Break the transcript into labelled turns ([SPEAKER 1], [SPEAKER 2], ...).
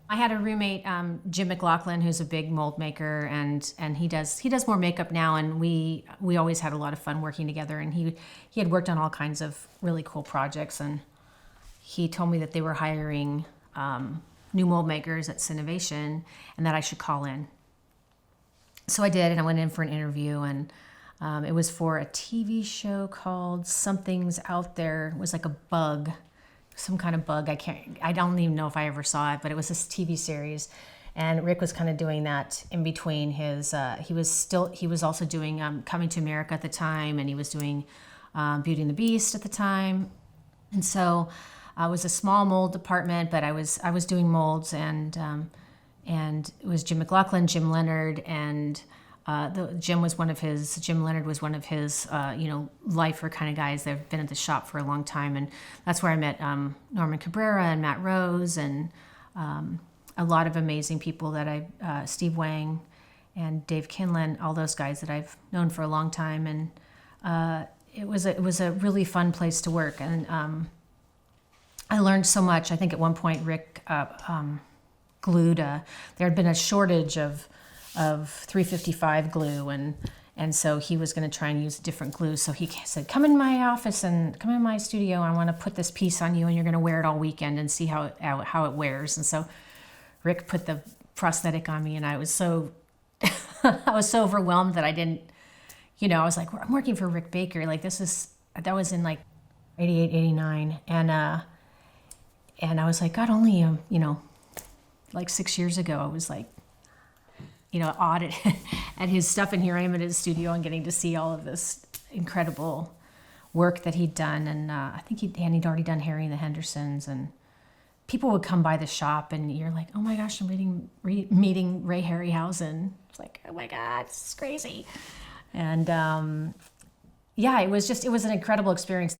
[SPEAKER 1] I had a roommate, Jim McLaughlin, who's a big mold maker, and he does more makeup now. And we always had a lot of fun working together. And he had worked on all kinds of really cool projects. And he told me that they were hiring new mold makers at Cinovation, and that I should call in. So I did, and I went in for an interview, and it was for a TV show called Something's Out There. It was like a bug, some kind of bug. I don't even know if I ever saw it, but it was this TV series. And Rick was kind of doing that in between his, he was also doing Coming to America at the time, and he was doing Beauty and the Beast at the time. And so it was a small mold department, but I was doing molds, and it was Jim McLaughlin, Jim Leonard, and Jim Leonard was one of his, lifer kind of guys that have been at the shop for a long time. And that's where I met Norman Cabrera and Matt Rose, and a lot of amazing people that Steve Wang and Dave Kinlan, all those guys that I've known for a long time. And it was a really fun place to work. And I learned so much. I think at one point Rick glued, there had been a shortage of 355 glue, and so he was going to try and use a different glue. So he said, come in my office and come in my studio. I want to put this piece on you, and you're going to wear it all weekend and see how it wears. And so Rick put the prosthetic on me, and I was so I was so overwhelmed that I didn't, I was like, I'm working for Rick Baker. Like that was in like 88, 89. And I was like, God, only, like 6 years ago, I was like, awed at his stuff, and here I am at his studio and getting to see all of this incredible work that he'd done. And I think he'd already done Harry and the Hendersons, and people would come by the shop, and you're like, oh my gosh, I'm meeting Ray Harryhausen. It's like, oh my God, this is crazy. And it was an incredible experience.